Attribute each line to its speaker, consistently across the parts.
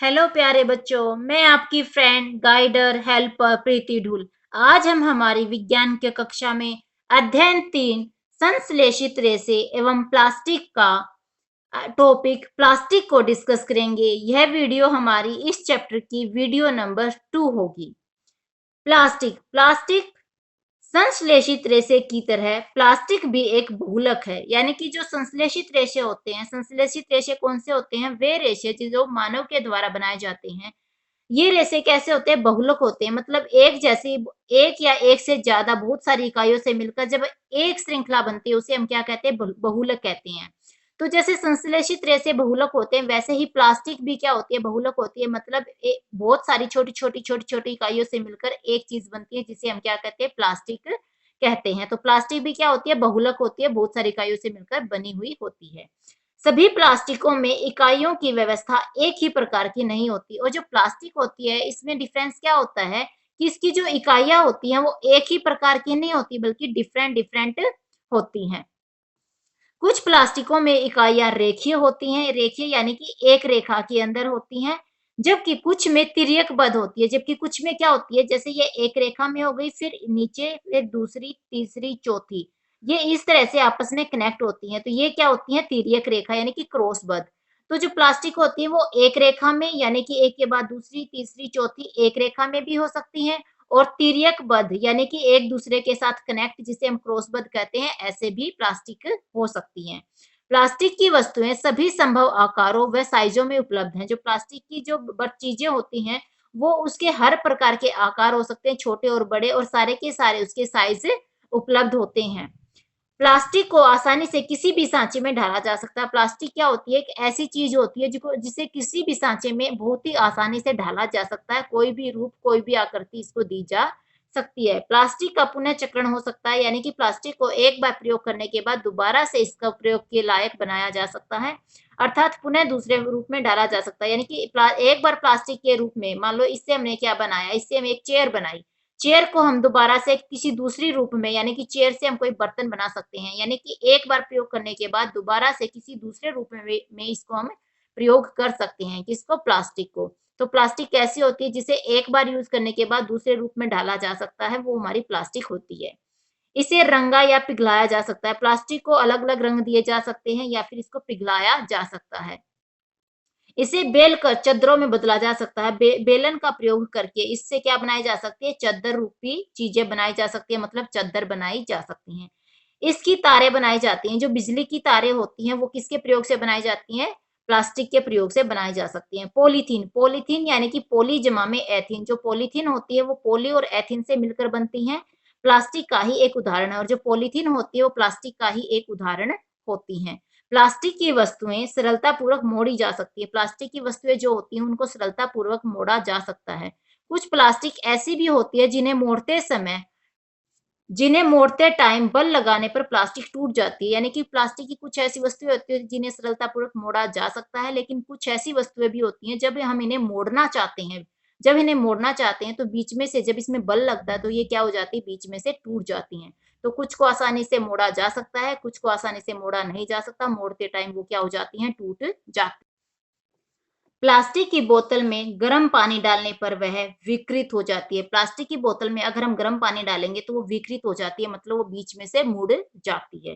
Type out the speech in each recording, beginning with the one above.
Speaker 1: Hello प्यारे बच्चों, मैं आपकी फ्रेंड, गाइडर, हेल्पर प्रीति ढूल। आज हम हमारी विज्ञान की कक्षा में अध्ययन 3 संश्लेषित रेशे एवं प्लास्टिक का टॉपिक प्लास्टिक को डिस्कस करेंगे। यह वीडियो हमारी इस चैप्टर की वीडियो नंबर 2 होगी। प्लास्टिक प्लास्टिक संश्लेषित रेशे की तरह प्लास्टिक भी एक बहुलक है, यानी कि जो संश्लेषित रेशे होते हैं, संश्लेषित रेशे कौन से होते हैं? वे रेशे जो मानव के द्वारा बनाए जाते हैं। ये रेशे कैसे होते हैं? बहुलक होते हैं, मतलब एक जैसी, एक या एक से ज्यादा बहुत सारी इकाइयों से मिलकर जब एक श्रृंखला बनती है उसे हम क्या कहते हैं? बहुलक कहते हैं। तो जैसे संश्लेषित रेशे बहुलक होते हैं, वैसे ही प्लास्टिक भी क्या होती है? बहुलक होती है, मतलब बहुत सारी छोटी छोटी इकाइयों से मिलकर एक चीज बनती है जिसे हम क्या कहते हैं? प्लास्टिक कहते हैं। तो प्लास्टिक भी क्या होती है? बहुलक होती है, बहुत सारी इकाइयों से मिलकर बनी हुई होती है। सभी प्लास्टिकों में इकाइयों की व्यवस्था एक ही प्रकार की नहीं होती, और जो प्लास्टिक होती है इसमें डिफरेंस क्या होता है कि इसकी जो इकाइयां होती हैं वो एक ही प्रकार की नहीं होती, बल्कि डिफरेंट डिफरेंट होती हैं। कुछ प्लास्टिकों में इकाइयां रेखीय होती हैं, रेखीय यानी कि एक रेखा के अंदर होती हैं, जबकि कुछ में तिर्यकबद्ध होती है। जबकि कुछ में क्या होती है, जैसे ये एक रेखा में हो गई, फिर नीचे, फिर दूसरी, तीसरी, चौथी, ये इस तरह से आपस में कनेक्ट होती हैं। तो ये क्या होती है? तिर्यक रेखा यानी कि क्रॉसबद्ध। तो जो प्लास्टिक होती है वो एक रेखा में, यानी कि एक के बाद दूसरी, तीसरी, चौथी एक रेखा में भी हो सकती हैं, और तिर्यकबद्ध यानी कि एक दूसरे के साथ कनेक्ट, जिसे हम क्रॉसबद्ध कहते हैं, ऐसे भी प्लास्टिक हो सकती हैं। प्लास्टिक की वस्तुएं सभी संभव आकारों व साइजों में उपलब्ध हैं। जो प्लास्टिक की जो चीजें होती हैं वो उसके हर प्रकार के आकार हो सकते हैं, छोटे और बड़े, और सारे के सारे उसके साइज उपलब्ध होते हैं। प्लास्टिक को आसानी से किसी भी सांचे में ढाला जा सकता है। प्लास्टिक क्या होती है? एक ऐसी चीज होती है जिसे किसी भी सांचे में बहुत ही आसानी से ढाला जा सकता है। कोई भी रूप, कोई भी आकृति इसको दी जा सकती है। प्लास्टिक का पुनः चक्रण हो सकता है, यानी कि प्लास्टिक को एक बार प्रयोग करने के बाद दोबारा से इसका प्रयोग के लायक बनाया जा सकता है, अर्थात पुनः दूसरे रूप में डाला जा सकता है। यानी कि एक बार प्लास्टिक के रूप में, मान लो इससे हमने क्या बनाया, इससे हम एक चेयर बनाई, चेयर को हम दोबारा से किसी दूसरी रूप में, यानी कि चेयर से हम कोई बर्तन बना सकते हैं। यानी कि एक बार प्रयोग करने के बाद दोबारा से किसी दूसरे रूप में इसको हम प्रयोग कर सकते हैं। किसको? प्लास्टिक को। तो प्लास्टिक कैसी होती है? जिसे एक बार यूज करने के बाद दूसरे रूप में ढाला जा सकता है, वो हमारी प्लास्टिक होती है। इसे रंगा या पिघलाया जा सकता है। प्लास्टिक को अलग अलग रंग दिए जा सकते हैं, या फिर इसको पिघलाया जा सकता है। इसे बेल कर चादरों में बदला जा सकता है। बेलन का प्रयोग करके इससे क्या बनाई जा सकती है? चादर रूपी चीजें बनाई जा सकती है, मतलब चादर बनाई जा सकती हैं। इसकी तारें बनाई जाती हैं। जो बिजली की तारें होती हैं वो किसके प्रयोग से बनाई जाती हैं? प्लास्टिक के प्रयोग से बनाई जा सकती हैं। पॉलीथीन पॉलीथीन यानी कि पॉली जमा में एथीन, जो पॉलीथीन होती है वो पॉली और एथीन से मिलकर बनती है, प्लास्टिक का ही एक उदाहरण है। और जो पॉलीथीन होती है वो प्लास्टिक का ही एक उदाहरण होती है। प्लास्टिक की वस्तुएं सरलतापूर्वक मोड़ी जा सकती है। प्लास्टिक की वस्तुएं जो होती हैं उनको सरलतापूर्वक मोड़ा जा सकता है। कुछ प्लास्टिक ऐसी भी होती है जिन्हें मोड़ते टाइम बल लगाने पर प्लास्टिक टूट जाती है। यानी कि प्लास्टिक की कुछ ऐसी वस्तुएं होती है जिन्हें सरलतापूर्वक मोड़ा जा सकता है, लेकिन कुछ ऐसी वस्तुएं भी होती हैं जब हम इन्हें मोड़ना चाहते हैं, तो बीच में से जब इसमें बल लगता है तो ये क्या हो जाती है? बीच में से टूट जाती हैं। तो कुछ को आसानी से मोड़ा जा सकता है, कुछ को आसानी से मोड़ा नहीं जा सकता। मोड़ते टाइम वो क्या हो जाती हैं? टूट जाती। प्लास्टिक की बोतल में गर्म पानी डालने पर वह विकृत हो जाती है। प्लास्टिक की बोतल में अगर हम गर्म पानी डालेंगे तो वो विकृत हो जाती है, मतलब वो बीच में से मुड़ जाती है।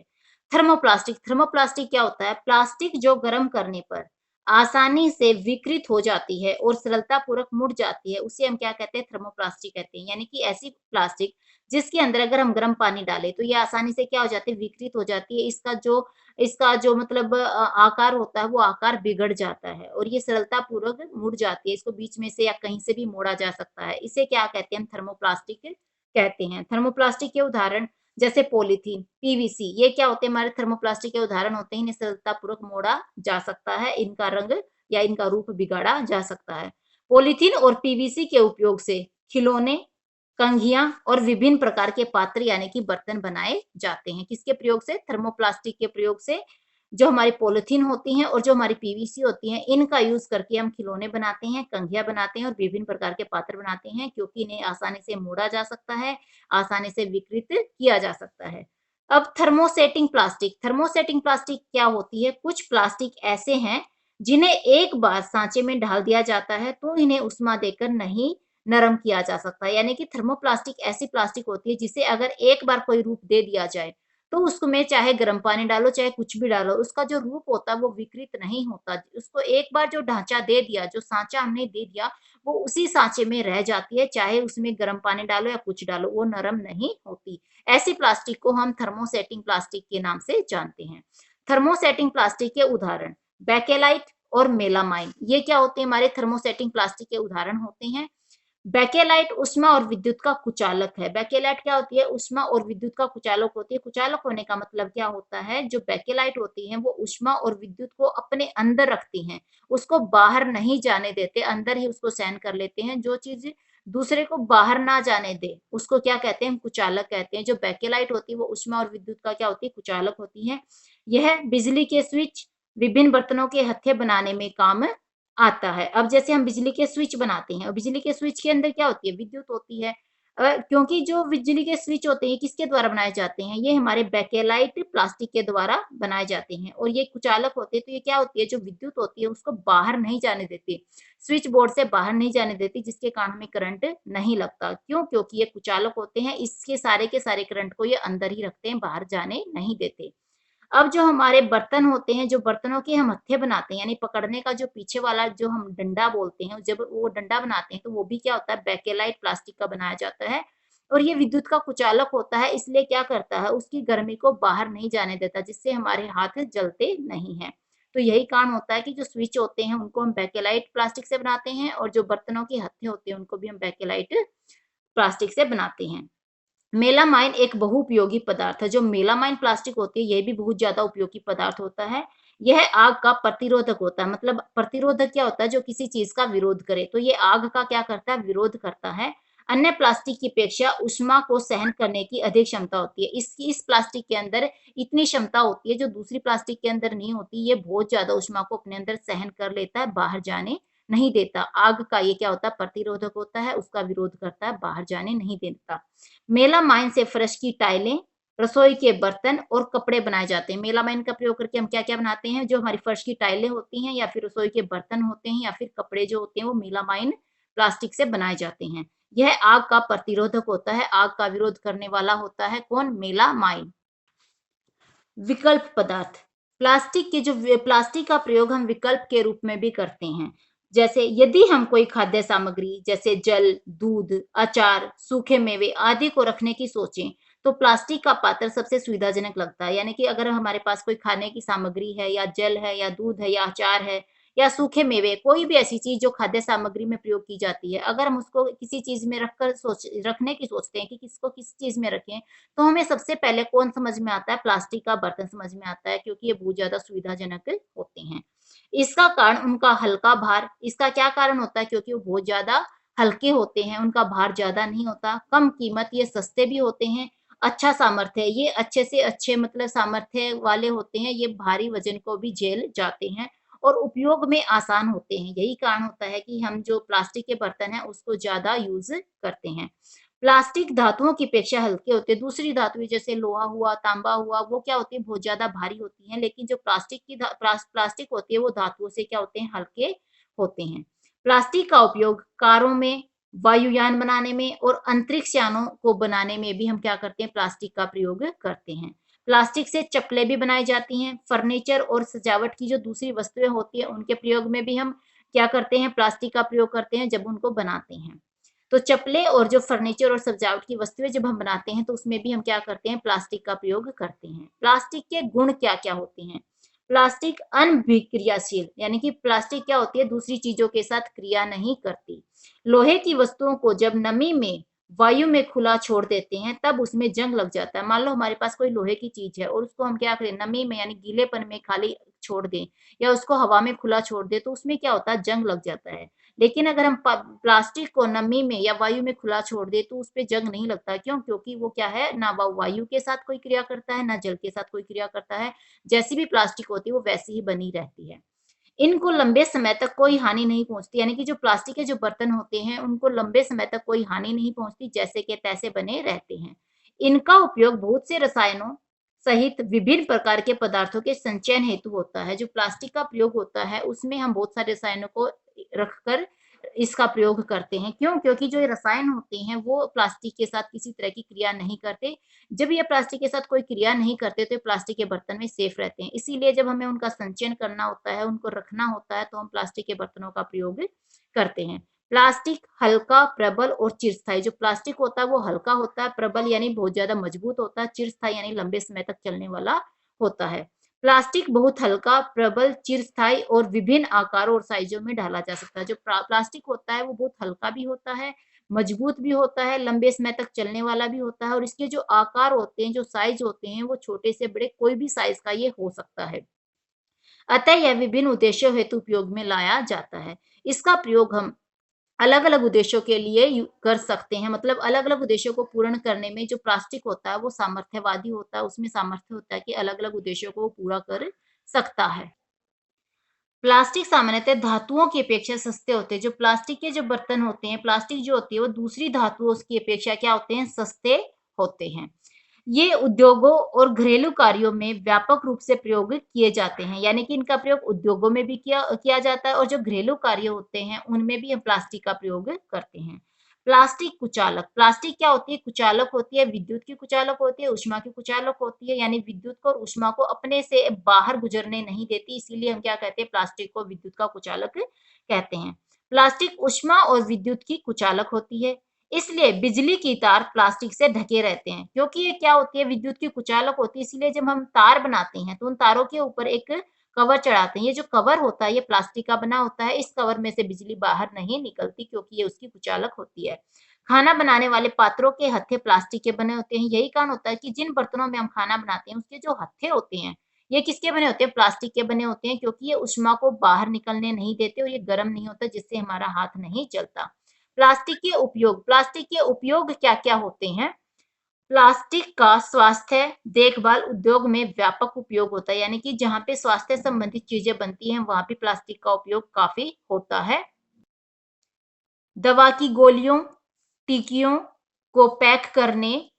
Speaker 1: थर्मोप्लास्टिक थर्मोप्लास्टिक क्या होता है? प्लास्टिक जो गर्म करने पर आसानी से विकृत हो जाती है और सरलतापूर्वक मुड़ जाती है, उसे हम क्या कहते हैं? थर्मोप्लास्टिक कहते हैं। यानी कि ऐसी प्लास्टिक जिसके अंदर अगर हम गर्म पानी डालें तो ये आसानी से क्या हो जाती है? विकृत हो जाती है। इसका जो मतलब आकार होता है वो आकार बिगड़ जाता है, और ये सरलतापूर्वक मुड़ जाती है। इसको बीच में से या कहीं से भी मोड़ा जा सकता है। इसे क्या कहते हैं? हम थर्मोप्लास्टिक कहते हैं। थर्मोप्लास्टिक के उदाहरण जैसे पॉलीथीन, पीवीसी, ये क्या होते हैं? हमारे थर्मोप्लास्टिक के उदाहरण होते हैं। इन्हें सरलतापूर्वक मोड़ा जा सकता है, इनका रंग या इनका रूप बिगाड़ा जा सकता है। पॉलीथीन और पीवीसी के उपयोग से खिलौने, कंघियां और विभिन्न प्रकार के पात्र यानी कि बर्तन बनाए जाते हैं। किसके प्रयोग से? थर्मोप्लास्टिक के प्रयोग से। जो हमारी पॉलिथीन होती हैं और जो हमारी पीवीसी होती हैं, इनका यूज करके हम खिलौने बनाते हैं, कंघियां बनाते हैं और विभिन्न प्रकार के पात्र बनाते हैं, क्योंकि इन्हें आसानी से मोड़ा जा सकता है, आसानी से विकृत किया जा सकता है। अब थर्मोसेटिंग प्लास्टिक क्या होती है? कुछ प्लास्टिक ऐसे हैं जिन्हें एक बार सांचे में डाल दिया जाता है तो इन्हें उष्मा देकर नहीं नरम किया जा सकता। यानी कि थर्मोप्लास्टिक ऐसी प्लास्टिक होती है जिसे अगर एक बार कोई रूप दे दिया जाए तो उसमें चाहे गर्म पानी डालो चाहे कुछ भी डालो, उसका जो रूप होता है वो विकृत नहीं होता। उसको एक बार जो ढांचा दे दिया, जो सांचा हमने दे दिया, वो उसी सांचे में रह जाती है, चाहे उसमें गर्म पानी डालो या कुछ डालो, वो नरम नहीं होती। ऐसी प्लास्टिक को हम थर्मोसेटिंग प्लास्टिक के नाम से जानते हैं। थर्मोसेटिंग प्लास्टिक के उदाहरण बेकेलाइट और मेलामाइन। ये क्या होते हैं? हमारे थर्मोसेटिंग प्लास्टिक के उदाहरण होते हैं। बेकेलाइट ऊष्मा और विद्युत का कुचालक है। बेकेलाइट क्या होती है? ऊष्मा और विद्युत का कुचालक होती है। कुचालक होने का मतलब क्या होता है? जो बेकेलाइट होती है वो ऊष्मा और विद्युत को अपने अंदर रखती हैं, उसको बाहर नहीं जाने देते, अंदर ही उसको सहन कर लेते हैं। जो चीज दूसरे को बाहर ना जाने दे उसको क्या कहते हैं? कुचालक कहते हैं। जो बेकेलाइट होती है वो ऊष्मा और विद्युत का क्या होती है? कुचालक होती है। यह बिजली के स्विच, विभिन्न बर्तनों के हत्थे बनाने में काम आता है। अब जैसे हम बिजली के स्विच बनाते हैं और बिजली के स्विच के अंदर क्या होती है? विद्युत होती है। क्योंकि जो बिजली के स्विच होते हैं किसके द्वारा बनाए जाते हैं? ये हमारे बेकेलाइट प्लास्टिक के द्वारा बनाए जाते हैं और ये कुचालक होते हैं। तो ये क्या होती है? जो विद्युत होती है उसको बाहर नहीं जाने देती, स्विच बोर्ड से बाहर नहीं जाने देती, जिसके कारण हमें करंट नहीं लगता। क्यों? क्योंकि ये कुचालक होते हैं, इसके सारे के सारे करंट को ये अंदर ही रखते हैं, बाहर जाने नहीं देते। अब जो हमारे बर्तन होते हैं, जो बर्तनों के हम हत्थे बनाते हैं, यानी पकड़ने का जो पीछे वाला जो हम डंडा बोलते हैं, जब वो डंडा बनाते हैं तो वो भी क्या होता है? बेकेलाइट प्लास्टिक का बनाया जाता है और ये विद्युत का कुचालक होता है, इसलिए क्या करता है? उसकी गर्मी को बाहर नहीं जाने देता, जिससे हमारे हाथ जलते नहीं हैं। तो यही कारण होता है कि जो स्विच होते हैं उनको हम बेकेलाइट प्लास्टिक से बनाते हैं और जो बर्तनों के हत्थे होते हैं उनको भी हम बेकेलाइट प्लास्टिक से बनाते हैं। मेलामाइन एक बहुउपयोगी पदार्थ है। जो मेलामाइन प्लास्टिक होती है, यह भी बहुत ज़्यादा उपयोगी पदार्थ होता है। यह आग का प्रतिरोधक होता है। मतलब प्रतिरोधक क्या होता है? जो किसी चीज़ का विरोध करे। तो ये आग का क्या करता है? विरोध करता है। अन्य प्लास्टिक की अपेक्षा ऊष्मा को सहन करने की अधिक क्षमता होती है। इस प्लास्टिक के अंदर इतनी क्षमता होती है जो दूसरी प्लास्टिक के अंदर नहीं होती। ये बहुत ज़्यादा ऊष्मा को अपने अंदर सहन कर लेता है, बाहर जाने नहीं देता। आग का ये क्या होता है? प्रतिरोधक होता है, उसका विरोध करता है, बाहर जाने नहीं देता। मेलामाइन से फर्श की टाइलें, रसोई के बर्तन और कपड़े बनाए जाते हैं। मेलामाइन का प्रयोग करके हम क्या-क्या बनाते हैं? जो हमारी फर्श की टाइलें होती हैं या फिर रसोई के बर्तन होते हैं या फिर कपड़े जो होते हैं वो मेलामाइन प्लास्टिक से बनाए जाते हैं। यह आग का प्रतिरोधक होता है, आग का विरोध करने वाला होता है कौन? मेलामाइन। विकल्प पदार्थ, प्लास्टिक का प्रयोग हम विकल्प के रूप में भी करते हैं। जैसे यदि हम कोई खाद्य सामग्री जैसे जल, दूध, अचार, सूखे मेवे आदि को रखने की सोचें तो प्लास्टिक का पात्र सबसे सुविधाजनक लगता है। यानी कि अगर हमारे पास कोई खाने की सामग्री है या जल है या दूध है या अचार है या सूखे मेवे, कोई भी ऐसी चीज जो खाद्य सामग्री में प्रयोग की जाती है, अगर हम उसको किसी चीज में रखने की सोचते हैं कि किसको किस चीज में रखें, तो हमें सबसे पहले कौन समझ में आता है? प्लास्टिक का बर्तन समझ में आता है, क्योंकि ये बहुत ज्यादा सुविधाजनक होते हैं। इसका कारण उनका हल्का भार। इसका क्या कारण होता है? क्योंकि वो बहुत ज्यादा हल्के होते हैं, उनका भार ज्यादा नहीं होता। कम कीमत, ये सस्ते भी होते हैं। अच्छा सामर्थ्य, ये अच्छे से अच्छे मतलब सामर्थ्य वाले होते हैं, ये भारी वजन को भी झेल जाते हैं और उपयोग में आसान होते हैं। यही कारण होता है कि हम जो प्लास्टिक के बर्तन हैं उसको ज्यादा यूज करते हैं। प्लास्टिक धातुओं की अपेक्षा हल्के होते हैं। दूसरी धातुएं जैसे लोहा हुआ, तांबा हुआ, वो क्या होती है? बहुत ज्यादा भारी होती हैं, लेकिन जो प्लास्टिक होती है वो धातुओं से क्या होते हैं? हल्के होते हैं। प्लास्टिक का उपयोग कारों में, वायुयान बनाने में और अंतरिक्ष यानों को बनाने में भी हम क्या करते हैं? प्लास्टिक का प्रयोग करते हैं। प्लास्टिक से चप्पलें भी बनाई जाती हैं। फर्नीचर और सजावट की जो दूसरी वस्तुएं होती है उनके प्रयोग में भी हम क्या करते हैं? प्लास्टिक का प्रयोग करते हैं जब उनको बनाते हैं। तो चप्पलें और जो फर्नीचर और सजावट की वस्तुएं जब हम बनाते हैं तो उसमें भी हम क्या करते हैं? प्लास्टिक का प्रयोग करते हैं। प्लास्टिक के गुण क्या-क्या होते हैं? प्लास्टिक अनभिक्रियाशील, यानी कि प्लास्टिक क्या होती है? दूसरी चीजों के साथ क्रिया नहीं करती। लोहे की वस्तुओं को जब नमी में, वायु में खुला छोड़ देते हैं तब उसमें जंग लग जाता है। मान लो हमारे पास कोई लोहे की चीज है और उसको हम क्या करें? नमी में यानी गीलेपन में खाली छोड़ दें या उसको हवा में खुला छोड़ दें तो उसमें क्या होता है? जंग लग जाता है। लेकिन अगर हम प्लास्टिक को नमी में या वायु में खुला छोड़ दे तो उस पे जंग नहीं लगता। क्यों? क्योंकि वो क्या है? ना वो वायु के साथ कोई क्रिया करता है, ना जल के साथ कोई क्रिया करता है। जैसी भी प्लास्टिक होती है वो वैसी ही बनी रहती है। इनको लंबे समय तक कोई हानि नहीं पहुंचती, यानी कि जो प्लास्टिक के जो बर्तन होते हैं उनको लंबे समय तक कोई हानि नहीं पहुंचती, जैसे के तैसे बने रहते हैं। इनका उपयोग बहुत से रसायनों सहित विभिन्न प्रकार के पदार्थों के संचयन हेतु होता है। जो प्लास्टिक का प्रयोग होता है उसमें हम बहुत सारे रसायनों को रखकर इसका प्रयोग करते हैं। क्यों? क्योंकि जो ये रसायन होते हैं वो प्लास्टिक के साथ किसी तरह की क्रिया नहीं करते। जब ये प्लास्टिक के साथ कोई क्रिया नहीं करते तो ये प्लास्टिक के बर्तन में सेफ रहते हैं। इसीलिए जब हमें उनका संचयन करना होता है, उनको रखना होता है, तो हम प्लास्टिक के बर्तनों का प्रयोग करते हैं। प्लास्टिक हल्का, प्रबल और चिरस्थायी। जो प्लास्टिक होता है वो हल्का होता है, प्रबल यानी बहुत ज्यादा मजबूत होता है, चिरस्थायी यानी लंबे समय तक चलने वाला होता है। प्लास्टिक बहुत हल्का, प्रबल, चिरस्थायी और विभिन्न आकारों और साइजों में ढाला जा सकता है। जो प्लास्टिक होता है वो बहुत हल्का भी होता है, मजबूत भी होता है, लंबे समय तक चलने वाला भी होता है और इसके जो आकार होते हैं, जो साइज होते हैं, वो छोटे से बड़े कोई भी साइज का ये हो सकता है। अतः यह विभिन्न उद्देश्यों हेतु उपयोग में लाया जाता है। इसका प्रयोग हम अलग अलग उद्देश्यों के लिए कर सकते हैं। मतलब अलग अलग उद्देश्यों को पूर्ण करने में जो प्लास्टिक होता है वो सामर्थ्यवादी होता है, उसमें सामर्थ्य होता है कि अलग अलग उद्देश्यों को वो पूरा कर सकता है। प्लास्टिक सामान्यतः धातुओं की अपेक्षा सस्ते होते हैं। जो प्लास्टिक के जो बर्तन होते हैं, प्लास्टिक जो होती है वो दूसरी धातुओं की अपेक्षा क्या होते हैं? सस्ते होते हैं। ये उद्योगों और घरेलू कार्यों में व्यापक रूप से प्रयोग किए जाते हैं। यानी कि इनका प्रयोग उद्योगों में भी किया किया जाता है और जो घरेलू कार्य होते हैं उनमें भी हम प्लास्टिक का प्रयोग करते हैं। प्लास्टिक कुचालक। प्लास्टिक क्या होती है? कुचालक होती है, विद्युत की कुचालक होती है, ऊष्मा की कुचालक होती है। यानी विद्युत को और ऊष्मा को अपने से बाहर गुजरने नहीं देती, इसीलिए हम क्या कहते हैं? प्लास्टिक को विद्युत का कुचालक कहते हैं। प्लास्टिक ऊष्मा और विद्युत की कुचालक होती है, इसलिए बिजली की तार प्लास्टिक से ढके रहते हैं। क्योंकि ये क्या होती है? विद्युत की कुचालक होती है, इसलिए जब हम तार बनाते हैं तो उन तारों के ऊपर एक कवर चढ़ाते हैं। ये जो कवर होता है ये प्लास्टिक का बना होता है। इस कवर में से बिजली बाहर नहीं निकलती क्योंकि ये उसकी कुचालक होती है। खाना बनाने वाले पात्रों के हत्थे प्लास्टिक के बने होते हैं। यही कारण होता है कि जिन बर्तनों में हम खाना बनाते हैं उसके जो हत्थे होते हैं ये किसके बने होते हैं? प्लास्टिक के बने होते हैं, क्योंकि ये ऊष्मा को बाहर निकलने नहीं देते और ये गर्म नहीं होता, जिससे हमारा हाथ नहीं जलता। प्लास्टिक के उपयोग। प्लास्टिक के उपयोग क्या-क्या होते हैं? प्लास्टिक का स्वास्थ्य देखभाल उद्योग में व्यापक उपयोग होता है, यानी कि जहाँ पे स्वास्थ्य संबंधित चीजें बनती हैं वहां पे प्लास्टिक का उपयोग काफी होता है। दवा की गोलियों, टीकियों को पैक करने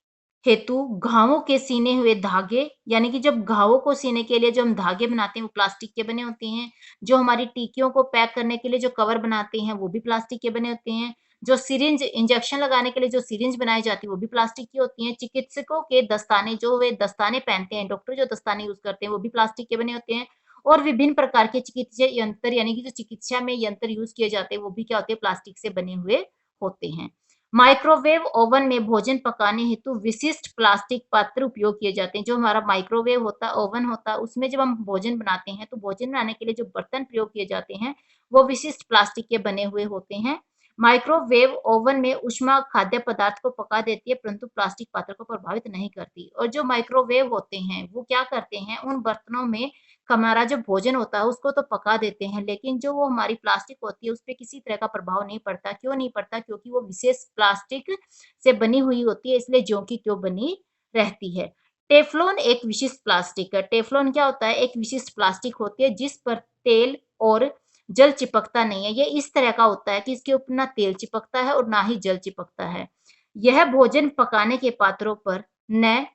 Speaker 1: हेतु घावों के सीने हुए धागे, यानी कि जब घावों को सीने के लिए जो हम धागे बनाते हैं वो प्लास्टिक के बने होते हैं। जो हमारी टीकियों को पैक करने के लिए जो कवर बनाते हैं वो भी प्लास्टिक के बने होते हैं। जो सिरिंज इंजेक्शन लगाने के लिए जो सिरिंज बनाई जाती है वो भी प्लास्टिक की होती है। चिकित्सकों के दस्ताने, जो वे दस्ताने पहनते हैं, डॉक्टर जो दस्ताने यूज करते हैं वो भी प्लास्टिक के बने होते हैं। और विभिन्न प्रकार के चिकित्सा यंत्र, यानी कि जो चिकित्सा में यंत्र यूज किए जाते हैं वो भी क्या होते हैं? प्लास्टिक से बने हुए होते हैं। माइक्रोवेव ओवन में भोजन पकाने हेतु विशिष्ट प्लास्टिक पात्र उपयोग किए जाते हैं। जो हमारा माइक्रोवेव होता है, ओवन होता है, उसमें जब हम भोजन बनाते हैं तो भोजन बनाने के लिए जो बर्तन प्रयोग किए जाते हैं वो विशिष्ट प्लास्टिक के बने हुए होते हैं। माइक्रोवेव ओवन में ऊष्मा खाद्य पदार्थ को पका देती है, परंतु प्लास्टिक पात्र को प्रभावित नहीं करती। और जो माइक्रोवेव होते हैं वो क्या करते हैं? उन बर्तनों में हमारा जो भोजन होता है उसको तो पका देते हैं, लेकिन जो वो हमारी प्लास्टिक होती है उसपे किसी तरह का प्रभाव नहीं पड़ता। क्यों नहीं पड़ता? क्योंकि वो विशेष प्लास्टिक से बनी हुई होती है, इसलिए ज्यों की त्यों बनी रहती है। टेफ्लॉन एक विशिष्ट प्लास्टिक है। टेफ्लॉन क्या होता है? एक विशिष्ट प्लास्टिक होती है जिस पर तेल और जल चिपकता नहीं है। ये इस तरह का होता है कि इसके ऊपर ना तेल चिपकता है और ना ही जल चिपकता है। यह भोजन पकाने के पात्रों पर न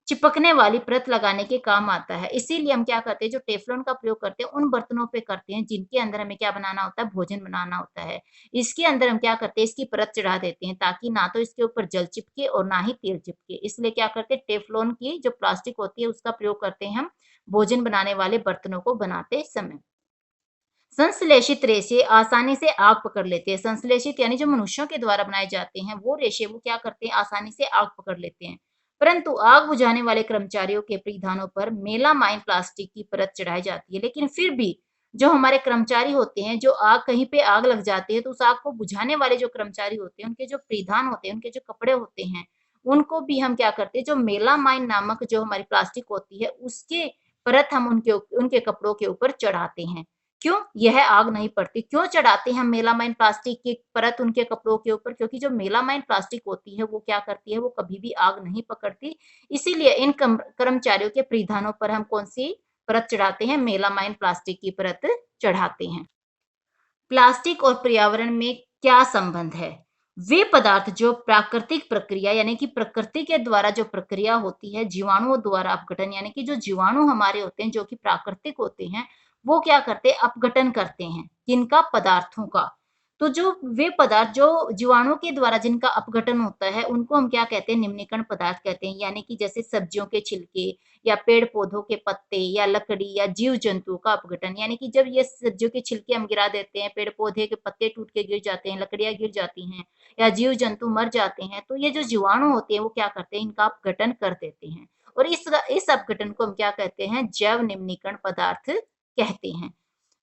Speaker 1: चिपकने वाली परत लगाने के काम आता है। इसीलिए हम क्या करते हैं? जो टेफ्लॉन का प्रयोग करते हैं उन बर्तनों पे करते हैं जिनके अंदर हमें क्या बनाना होता है? भोजन बनाना होता है। इसके अंदर हम क्या करते हैं? इसकी परत चढ़ा देते हैं ताकि ना तो इसके ऊपर जल चिपके और ना ही तेल चिपके। इसलिए क्या करते हैं? टेफ्लॉन की जो प्लास्टिक होती है उसका प्रयोग करते हैं हम भोजन बनाने वाले बर्तनों को बनाते समय। संश्लेषित रेशे आसानी से आग पकड़ लेते हैं। संश्लेषित यानी जो मनुष्यों के द्वारा बनाए जाते हैं वो रेशे वो क्या करते हैं? आसानी से आग पकड़ लेते हैं। परंतु आग बुझाने वाले कर्मचारियों के परिधानों पर मेलामाइन प्लास्टिक की परत चढ़ाई जाती है। लेकिन फिर भी जो हमारे कर्मचारी होते हैं, जो आग कहीं पे आग लग जाती है तो उस आग को बुझाने वाले जो कर्मचारी होते हैं उनके जो परिधान होते हैं, उनके जो कपड़े होते हैं, उनको भी हम क्या करते हैं? जो मेलामाइन नामक जो हमारी प्लास्टिक होती है उसके परत हम उनके कपड़ों के ऊपर चढ़ाते हैं। क्यों? यह आग नहीं पड़ती। क्यों चढ़ाते हैं हम मेलामाइन प्लास्टिक की परत उनके कपड़ों के ऊपर? क्योंकि जो मेलामाइन प्लास्टिक होती है वो क्या करती है? वो कभी भी आग नहीं पकड़ती। इसीलिए इन कर्मचारियों के परिधानों पर हम कौन-सी परत चढ़ाते हैं? मेलामाइन प्लास्टिक की परत चढ़ाते हैं। प्लास्टिक और पर्यावरण में क्या संबंध है? वे पदार्थ जो प्राकृतिक प्रक्रिया यानी कि प्रकृति के द्वारा जो प्रक्रिया होती है, जीवाणुओं द्वारा अपघटन यानी कि जो जीवाणु हमारे होते हैं जो कि प्राकृतिक होते हैं, वो क्या करते हैं, अपघटन करते हैं। किनका? पदार्थों का। तो जो वे पदार्थ जो जीवाणुओं के द्वारा जिनका अपघटन होता है, उनको हम क्या कहते हैं? निम्नीकरण पदार्थ कहते हैं। यानी कि जैसे सब्जियों के छिलके या पेड़ पौधों के पत्ते या लकड़ी या जीव जंतुओं का अपघटन। यानी कि जब ये सब्जियों के छिलके हम गिरा देते हैं, पेड़ पौधे के पत्ते टूट के गिर जाते हैं, लकड़ियां गिर जाती हैं या जीव जंतु मर जाते हैं, तो ये जो जीवाणु होते हैं वो क्या करते हैं? इनका अपघटन कर देते हैं। और इस अपघटन को हम क्या कहते हैं? जैव निम्नीकरण पदार्थ कहते हैं।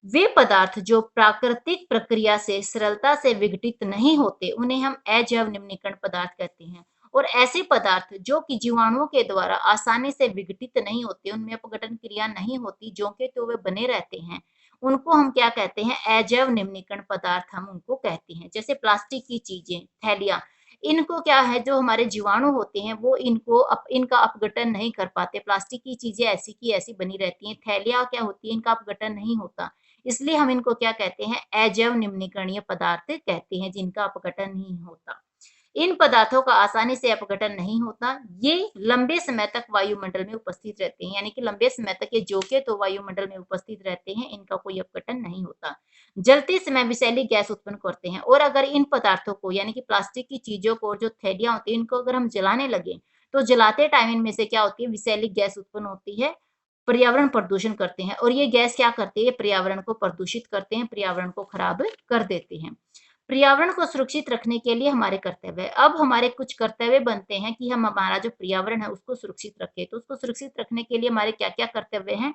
Speaker 1: वे पदार्थ जो प्राकृतिक प्रक्रिया से सरलता से विघटित नहीं होते, उन्हें हम अजैव निम्नीकरण पदार्थ कहते हैं। और ऐसे पदार्थ जो कि जीवाणुओं के द्वारा आसानी से विघटित नहीं होते, उनमें अपघटन क्रिया नहीं होती, जो के तो वे बने रहते हैं, उनको हम क्या कहते हैं? अजैव निम्नीकरण पदार्थ हम उनको कहते हैं। जैसे प्लास्टिक की चीजें, थैलियां, इनको क्या है, जो हमारे जीवाणु होते हैं वो इनका अपघटन नहीं कर पाते। प्लास्टिक की चीजें ऐसी की ऐसी बनी रहती हैं। थैलियां क्या होती है, इनका अपघटन नहीं होता, इसलिए हम इनको क्या कहते हैं? अजैव निम्नीकरणीय पदार्थ कहते हैं, जिनका अपघटन नहीं होता। इन पदार्थों का आसानी से अपघटन नहीं होता, ये लंबे समय तक वायुमंडल में उपस्थित रहते हैं। यानी कि लंबे समय तक ये जो के तो वायुमंडल में उपस्थित रहते हैं, इनका कोई अपघटन नहीं होता। जलते समय विषैली गैस उत्पन्न करते हैं। और अगर इन पदार्थों को यानी कि प्लास्टिक की चीजों को और जो थैलियां होती है, इनको अगर हम जलाने लगे, तो जलाते टाइम इनमें से क्या होती है? विषैली गैस उत्पन्न होती है, पर्यावरण प्रदूषण करते हैं। और ये गैस क्या करती है? पर्यावरण को प्रदूषित करते हैं, पर्यावरण को खराब कर देते हैं। पर्यावरण को सुरक्षित रखने के लिए हमारे कर्तव्य है। अब हमारे कुछ कर्तव्य बनते हैं कि हम हमारा जो पर्यावरण है उसको सुरक्षित रखें। तो उसको सुरक्षित रखने के लिए हमारे क्या क्या कर्तव्य हैं?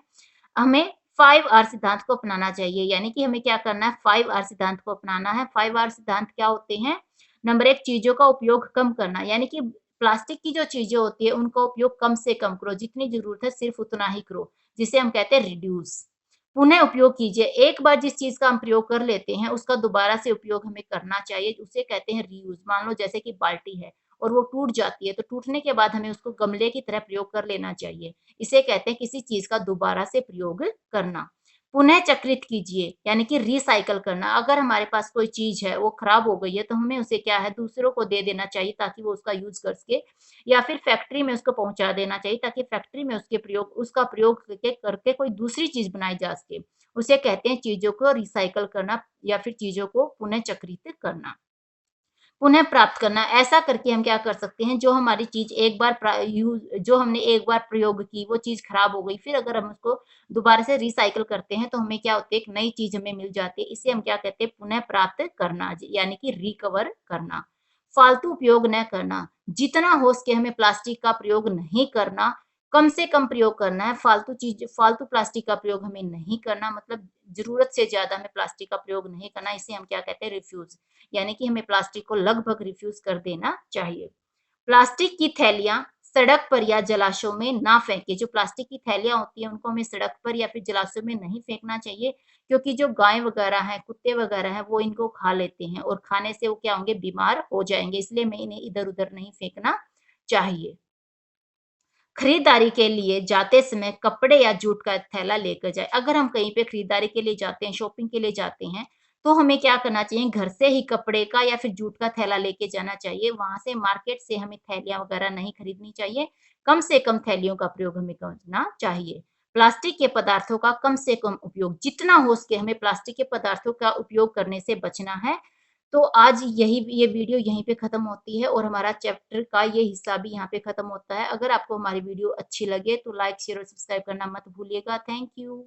Speaker 1: हमें 5R सिद्धांत को अपनाना चाहिए। यानी कि हमें क्या करना है? 5R सिद्धांत को अपनाना है। 5R सिद्धांत क्या होते हैं? नंबर एक, चीजों का उपयोग कम करना। यानी कि प्लास्टिक की जो चीजें होती है उनका उपयोग कम से कम करो, जितनी जरूरत है सिर्फ उतना ही करो, जिसे हम कहते हैं रिड्यूस। पुनः उपयोग कीजिए। एक बार जिस चीज का हम प्रयोग कर लेते हैं उसका दोबारा से उपयोग हमें करना चाहिए, उसे कहते हैं रीयूज। मान लो जैसे कि बाल्टी है और वो टूट जाती है, तो टूटने के बाद हमें उसको गमले की तरह प्रयोग कर लेना चाहिए। इसे कहते हैं किसी चीज का दोबारा से प्रयोग करना। पुनः चक्रित कीजिए, यानी कि रिसाइकल करना। अगर हमारे पास कोई चीज है वो खराब हो गई है, तो हमें उसे क्या है? दूसरों को दे देना चाहिए ताकि वो उसका यूज कर सके, या फिर फैक्ट्री में उसको पहुंचा देना चाहिए ताकि फैक्ट्री में उसका प्रयोग करके कोई दूसरी चीज बनाई जा सके। उसे कहते हैं चीजों को रिसाइकल करना या फिर चीजों को पुनः चक्रित करना। पुनः प्राप्त करना, ऐसा करके हम क्या कर सकते हैं? जो हमारी चीज एक बार जो हमने एक बार प्रयोग की, वो चीज खराब हो गई, फिर अगर हम उसको दोबारा से रिसाइकल करते हैं तो हमें क्या होती है? एक नई चीज हमें मिल जाती है। इसे हम क्या कहते हैं? पुनः प्राप्त करना, यानी कि रिकवर करना। फालतू उपयोग न करना, जितना हो सके हमें प्लास्टिक का प्रयोग नहीं करना, कम से कम प्रयोग करना है। फालतू प्लास्टिक का प्रयोग हमें नहीं करना, मतलब जरूरत से ज्यादा हमें प्लास्टिक का प्रयोग नहीं करना। इसे हम क्या कहते हैं? रिफ्यूज। यानी कि हमें प्लास्टिक को लगभग रिफ्यूज कर देना चाहिए। प्लास्टिक की थैलियां सड़क पर या जलाशयों में ना फेंके। जो प्लास्टिक की थैलियां होती है उनको हमें सड़क पर या फिर जलाशयों में नहीं फेंकना चाहिए, क्योंकि जो गाय वगैरह हैं, कुत्ते वगैरह हैं, वो इनको खा लेते हैं और खाने से वो क्या होंगे? बीमार हो जाएंगे। इसलिए हमें इन्हें इधर उधर नहीं फेंकना चाहिए। खरीदारी के लिए जाते समय कपड़े या जूट का थैला लेकर जाए। अगर हम कहीं पे खरीदारी के लिए जाते हैं, शॉपिंग के लिए जाते हैं, तो हमें क्या करना चाहिए? घर से ही कपड़े का या फिर जूट का थैला लेके जाना चाहिए। वहां से मार्केट से हमें थैलियां वगैरह नहीं खरीदनी चाहिए। कम से कम थैलियों का प्रयोग हमें करना चाहिए। प्लास्टिक के पदार्थों का कम से कम उपयोग, जितना हो सके हमें प्लास्टिक के पदार्थों का उपयोग करने से बचना है। तो आज ये वीडियो यहीं पे खत्म होती है और हमारा चैप्टर का ये हिस्सा भी यहाँ पे खत्म होता है। अगर आपको हमारी वीडियो अच्छी लगे तो लाइक शेयर और सब्सक्राइब करना मत भूलिएगा। Thank you.